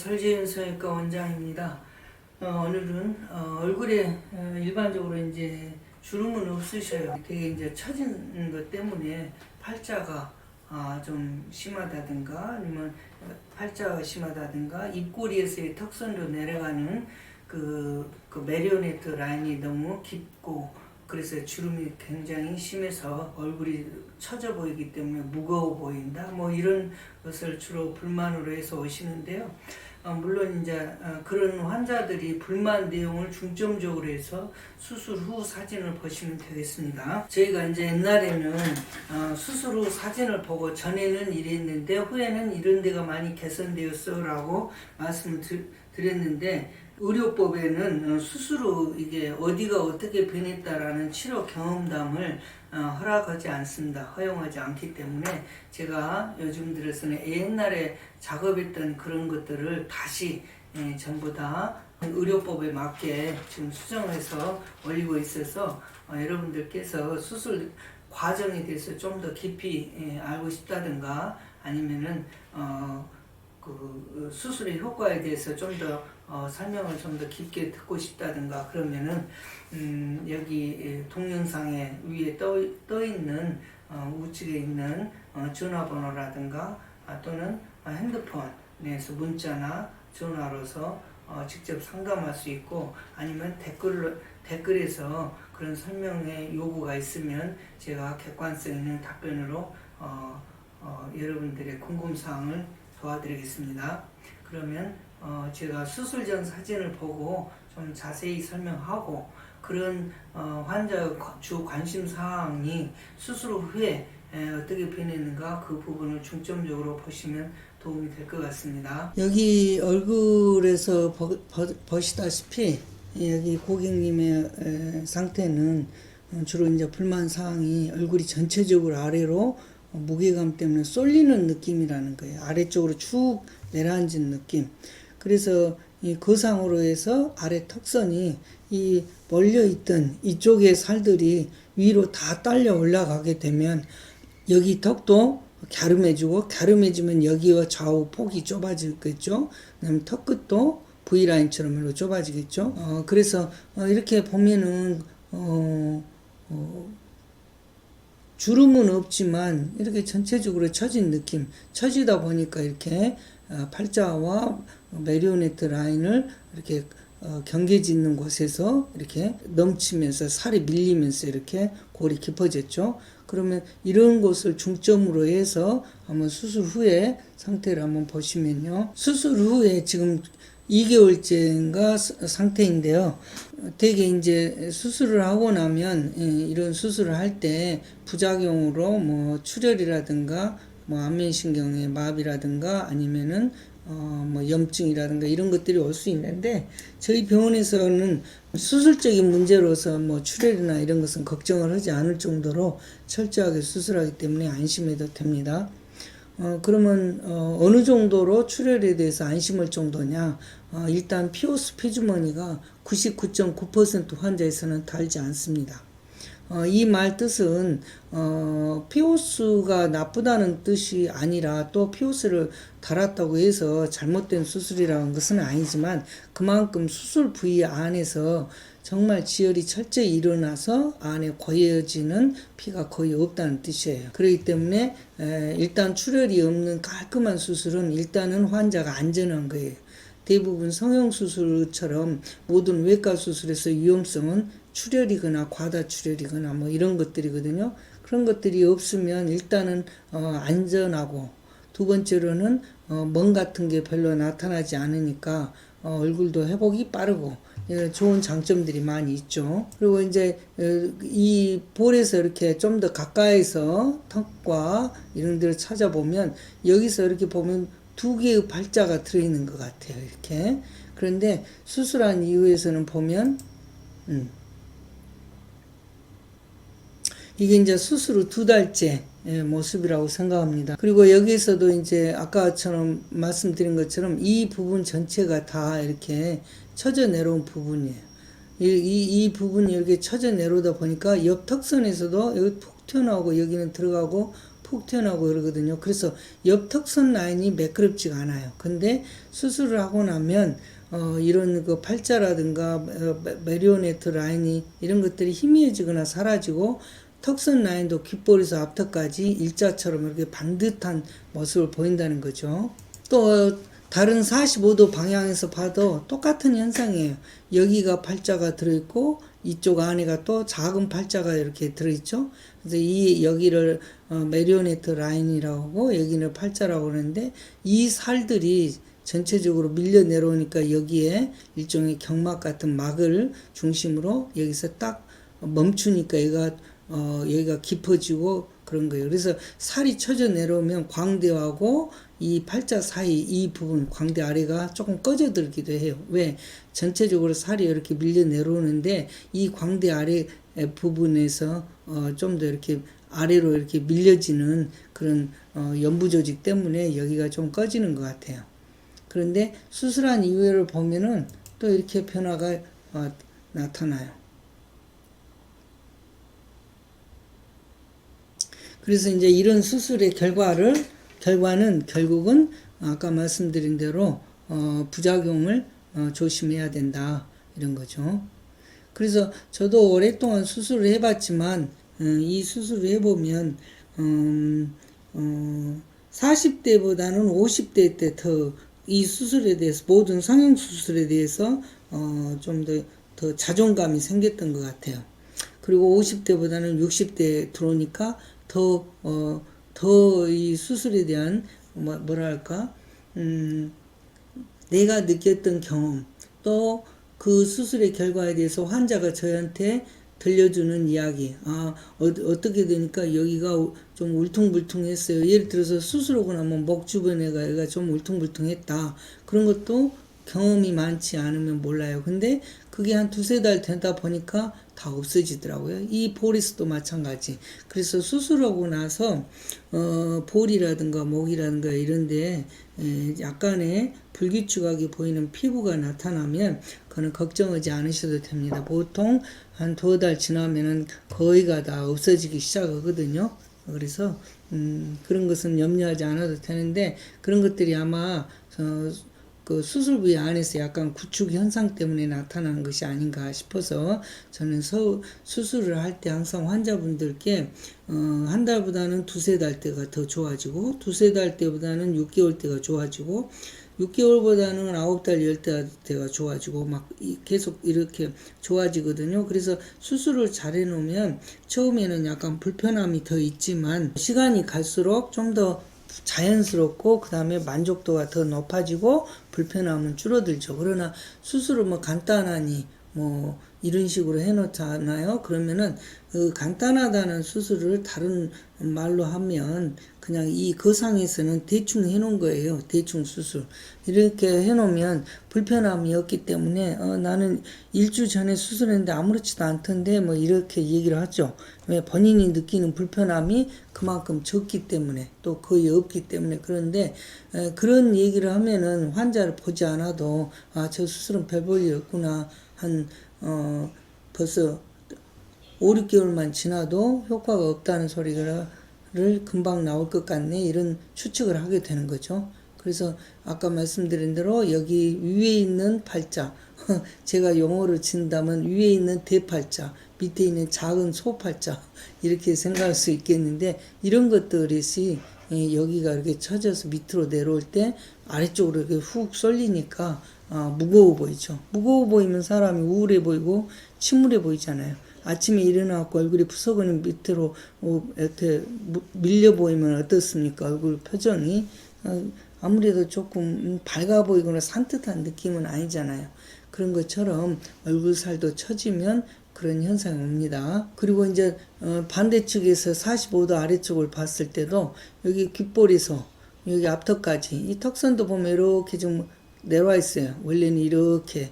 설재윤 성형외과 원장입니다. 오늘은 얼굴에 일반적으로 이제 주름은 없으셔요. 되게 이제 처진 것 때문에 팔자가 좀 심하다든가 아니면 팔자가 심하다든가 입꼬리에서의 턱선으로 내려가는 그 메리오네트 라인이 너무 깊고 그래서 주름이 굉장히 심해서 얼굴이 처져 보이기 때문에 무거워 보인다. 뭐 이런 것을 주로 불만으로 해서 오시는데요. 물론 이제 그런 환자들이 불만 내용을 중점적으로 해서 수술 후 사진을 보시면 되겠습니다. 저희가 이제 옛날에는 수술 후 사진을 보고 전에는 이랬는데 후에는 이런 데가 많이 개선되었어 라고 말씀을 드렸는데, 의료법에는 수술 후 이게 어디가 어떻게 변했다라는 치료 경험담을 허락하지 않습니다. 허용하지 않기 때문에 제가 요즘 들어서는 옛날에 작업했던 그런 것들을 다시 전부 다 의료법에 맞게 지금 수정해서 올리고 있어서 여러분들께서 수술 과정에 대해서 좀 더 깊이 알고 싶다든가 아니면은 그 수술의 효과에 대해서 좀 더 설명을 좀 더 깊게 듣고 싶다든가 그러면은 여기 동영상에 위에 떠 있는 우측에 있는 전화번호라든가 또는 핸드폰에서 문자나 전화로서 직접 상담할 수 있고, 아니면 댓글에서 그런 설명의 요구가 있으면 제가 객관성 있는 답변으로 여러분들의 궁금사항을 도와드리겠습니다. 그러면 제가 수술 전 사진을 보고 좀 자세히 설명하고, 그런 환자의 주 관심 사항이 수술 후에 어떻게 변했는가 그 부분을 중점적으로 보시면 도움이 될 것 같습니다. 여기 얼굴에서 보시다시피 여기 고객님의 상태는 주로 이제 불만 사항이 얼굴이 전체적으로 아래로 무게감 때문에 쏠리는 느낌이라는 거예요. 아래쪽으로 쭉 내려앉은 느낌. 그래서 이 거상으로 해서 아래 턱선이 이 몰려있던 이쪽의 살들이 위로 다 딸려 올라가게 되면 여기 턱도 갸름해지고, 갸름해지면 여기와 좌우 폭이 좁아지겠죠. 그다음에 턱 끝도 V라인처럼 좁아지겠죠. 그래서 이렇게 보면은 주름은 없지만 이렇게 전체적으로 처진 느낌, 처지다 보니까 이렇게 팔자와 메리오네트 라인을 이렇게 경계 짓는 곳에서 이렇게 넘치면서 살이 밀리면서 이렇게 골이 깊어졌죠. 그러면 이런 곳을 중점으로 해서 한번 수술 후에 상태를 한번 보시면요. 수술 후에 지금 2개월째인가 상태인데요. 되게 이제 수술을 하고 나면 이런 수술을 할 때 부작용으로 뭐 출혈이라든가 뭐 안면신경의 마비라든가 아니면은 뭐 염증이라든가 이런 것들이 올 수 있는데, 저희 병원에서는 수술적인 문제로서 뭐 출혈이나 이런 것은 걱정을 하지 않을 정도로 철저하게 수술하기 때문에 안심해도 됩니다. 그러면 어느 정도로 출혈에 대해서 안심할 정도냐? 일단 피오스 폐주머니가 99.9% 환자에서는 닳지 않습니다. 이 말 뜻은 피오스가 나쁘다는 뜻이 아니라, 또 피오스를 달았다고 해서 잘못된 수술이라는 것은 아니지만, 그만큼 수술 부위 안에서 정말 지혈이 철저히 일어나서 안에 고여지는 피가 거의 없다는 뜻이에요. 그렇기 때문에 일단 출혈이 없는 깔끔한 수술은 일단은 환자가 안전한 거예요. 대부분 성형수술처럼 모든 외과 수술에서 위험성은 출혈이거나 과다 출혈이거나 뭐 이런 것들이거든요. 그런 것들이 없으면 일단은 안전하고, 두 번째로는 멍 같은 게 별로 나타나지 않으니까 얼굴도 회복이 빠르고 좋은 장점들이 많이 있죠. 그리고 이제 이 볼에서 이렇게 좀 더 가까이서 턱과 이런 데를 찾아보면 여기서 이렇게 보면 두 개의 발자가 들어있는 것 같아요. 이렇게. 그런데 수술한 이후에서는 보면 이게 이제 수술 후 2달째 모습이라고 생각합니다. 그리고 여기서도 이제 아까처럼 말씀드린 것처럼 이 부분 전체가 다 이렇게 처져 내려온 부분이에요. 이 부분이 이렇게 처져 내려오다 보니까 옆 턱선에서도 여기 푹 튀어나오고 여기는 들어가고 푹 튀어나오고 그러거든요. 그래서 옆 턱선 라인이 매끄럽지가 않아요. 근데 수술을 하고 나면 이런 그 팔자라든가 메리오네트 라인이 이런 것들이 희미해지거나 사라지고 턱선 라인도 귓볼에서 앞턱까지 일자처럼 이렇게 반듯한 모습을 보인다는 거죠. 또 다른 45도 방향에서 봐도 똑같은 현상이에요. 여기가 팔자가 들어있고 이쪽 안에가 또 작은 팔자가 이렇게 들어있죠. 그래서 여기를 메리오네트 라인이라고 하고 여기는 팔자라고 하는데 이 살들이 전체적으로 밀려 내려오니까 여기에 일종의 경막 같은 막을 중심으로 여기서 딱 멈추니까 여기가 깊어지고 그런 거예요. 그래서 살이 쳐져 내려오면 광대하고 이 팔자 사이 이 부분 광대 아래가 조금 꺼져들기도 해요. 왜? 전체적으로 살이 이렇게 밀려 내려오는데 이 광대 아래 부분에서 좀 더 이렇게 아래로 이렇게 밀려지는 그런 연부 조직 때문에 여기가 좀 꺼지는 것 같아요. 그런데 수술한 이후를 보면은 또 이렇게 변화가 나타나요. 그래서 이제 이런 수술의 결과는 결국은 아까 말씀드린 대로 부작용을 조심해야 된다 이런 거죠. 그래서 저도 오랫동안 수술을 해봤지만 이 수술을 해보면 40대보다는 50대 때 더 이 수술에 대해서 모든 성형 수술에 대해서 좀 더 자존감이 생겼던 것 같아요. 그리고 50대보다는 60대에 들어오니까 더 이 수술에 대한 뭐랄까 내가 느꼈던 경험 또 그 수술의 결과에 대해서 환자가 저한테 들려주는 이야기 어떻게 되니까 여기가 좀 울퉁불퉁했어요. 예를 들어서 수술하고 나면 목 주변에가 좀 울퉁불퉁했다. 그런 것도 경험이 많지 않으면 몰라요. 근데 그게 한 두세 달 되다 보니까 다 없어지더라고요. 이 볼에서도 마찬가지. 그래서 수술하고 나서 볼이라든가 목이라든가 이런데 약간의 불규칙하게 보이는 피부가 나타나면 그건 걱정하지 않으셔도 됩니다. 보통 한 2달 지나면은 거의가 다 없어지기 시작하거든요. 그래서 그런 것은 염려하지 않아도 되는데 그런 것들이 아마 그 수술 부위 안에서 약간 구축 현상 때문에 나타나는 것이 아닌가 싶어서 저는 수술을 할 때 항상 환자분들께 한 달보다는 두세 달 때가 더 좋아지고 두세 달 때보다는 6개월 때가 좋아지고 6개월보다는 9달, 10달 때가 좋아지고 막 계속 이렇게 좋아지거든요. 그래서 수술을 잘 해놓으면 처음에는 약간 불편함이 더 있지만 시간이 갈수록 좀 더 자연스럽고 그 다음에 만족도가 더 높아지고 불편함은 줄어들죠. 그러나 수술을 간단하니 이런 식으로 해놓잖아요. 그러면은 그 간단하다는 수술을 다른 말로 하면 그냥 이 거상에서는 대충 해놓은 거예요. 대충 수술. 이렇게 해놓으면 불편함이 없기 때문에 나는 일주 전에 수술했는데 아무렇지도 않던데 이렇게 얘기를 하죠. 왜? 본인이 느끼는 불편함이 그만큼 적기 때문에 또 거의 없기 때문에. 그런데 그런 얘기를 하면은 환자를 보지 않아도 저 수술은 별 볼일 없구나 한 벌써 5, 6개월만 지나도 효과가 없다는 소리를 금방 나올 것 같네 이런 추측을 하게 되는 거죠. 그래서 아까 말씀드린 대로 여기 위에 있는 팔자 제가 용어로 친다면 위에 있는 대팔자 밑에 있는 작은 소팔자 이렇게 생각할 수 있겠는데 이런 것들이 여기가 이렇게 처져서 밑으로 내려올 때 아래쪽으로 이렇게 훅 쏠리니까 무거워 보이죠. 무거워 보이면 사람이 우울해 보이고 침울해 보이잖아요. 아침에 일어나고 얼굴이 푸석은 밑으로 이렇게 밀려 보이면 어떻습니까? 얼굴 표정이 아무래도 조금 밝아 보이거나 산뜻한 느낌은 아니잖아요. 그런 것처럼 얼굴 살도 처지면 그런 현상이 옵니다. 그리고 이제 반대측에서 45도 아래쪽을 봤을 때도 여기 귓볼에서 여기 앞턱까지 이 턱선도 보면 이렇게 좀 내려와 있어요. 원래는 이렇게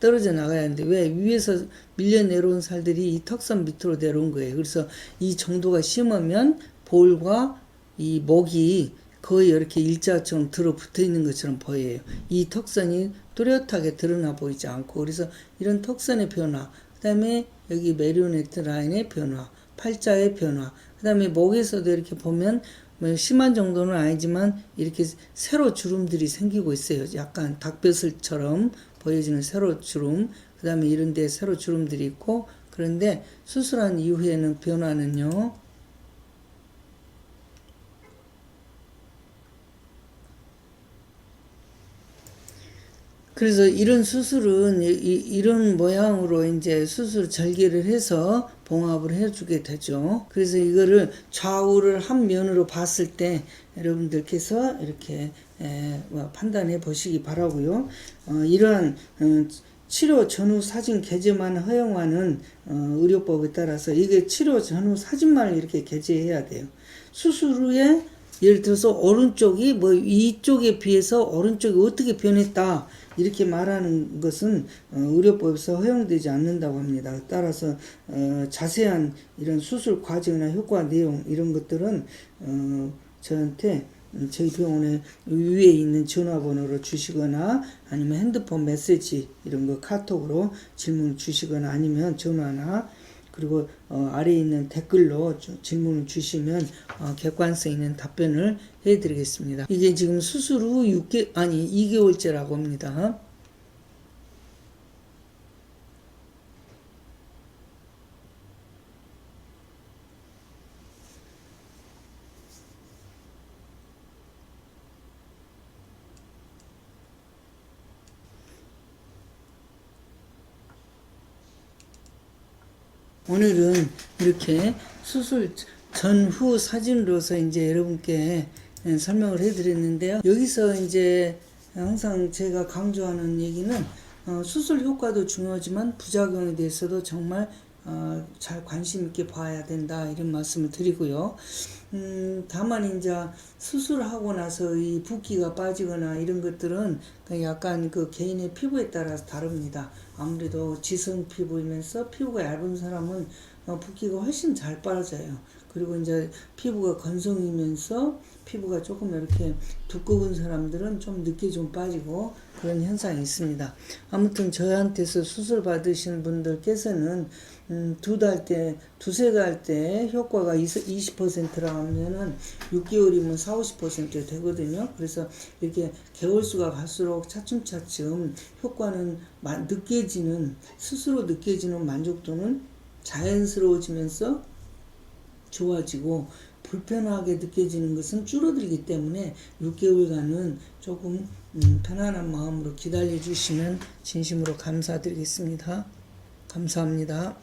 떨어져 나가야 하는데 왜? 위에서 밀려 내려온 살들이 이 턱선 밑으로 내려온 거예요. 그래서 이 정도가 심하면 볼과 이 목이 거의 이렇게 일자처럼 들어붙어 있는 것처럼 보여요. 이 턱선이 뚜렷하게 드러나 보이지 않고 그래서 이런 턱선의 변화 그 다음에 여기 메리오네트 라인의 변화 팔자의 변화 그 다음에 목에서도 이렇게 보면 뭐 심한 정도는 아니지만 이렇게 세로 주름들이 생기고 있어요. 약간 닭벼슬처럼 보여지는 세로 주름. 그 다음에 이런 데 세로 주름들이 있고, 그런데 수술한 이후에는 변화는요. 그래서 이런 수술은 이런 모양으로 이제 수술 절개를 해서 봉합을 해주게 되죠. 그래서 이거를 좌우를 한 면으로 봤을 때 여러분들께서 이렇게 판단해 보시기 바라고요. 이러한 치료 전후 사진 게재만 허용하는 의료법에 따라서 이게 치료 전후 사진만 이렇게 게재해야 돼요. 수술 후에 예를 들어서 오른쪽이 뭐 이쪽에 비해서 오른쪽이 어떻게 변했다 이렇게 말하는 것은 의료법에서 허용되지 않는다고 합니다. 따라서 자세한 이런 수술 과정이나 효과 내용 이런 것들은 저한테 저희 병원에 위에 있는 전화번호로 주시거나 아니면 핸드폰 메시지 이런 거 카톡으로 질문을 주시거나 아니면 전화나 그리고 아래에 있는 댓글로 질문을 주시면 객관성 있는 답변을 해드리겠습니다. 이게 지금 수술 후 2개월째라고 합니다. 오늘은 이렇게 수술 전후 사진으로서 이제 여러분께 설명을 해드렸는데요. 여기서 이제 항상 제가 강조하는 얘기는 수술 효과도 중요하지만 부작용에 대해서도 정말 잘 관심 있게 봐야 된다 이런 말씀을 드리고요. 다만 이제 수술하고 나서 이 붓기가 빠지거나 이런 것들은 약간 그 개인의 피부에 따라서 다릅니다. 아무래도 지성 피부이면서 피부가 얇은 사람은 붓기가 훨씬 잘 빠져요. 그리고 이제 피부가 건성이면서 피부가 조금 이렇게 두꺼운 사람들은 좀 늦게 좀 빠지고 그런 현상이 있습니다. 아무튼 저한테서 수술 받으신 분들께서는 두세 달 때 효과가 20%라 하면은 6개월이면 40~50% 되거든요. 그래서 이렇게 개월수가 갈수록 차츰차츰 효과는 느껴지는, 스스로 느껴지는 만족도는 자연스러워지면서 좋아지고 불편하게 느껴지는 것은 줄어들기 때문에 6개월간은 조금 편안한 마음으로 기다려 주시면 진심으로 감사드리겠습니다. 감사합니다.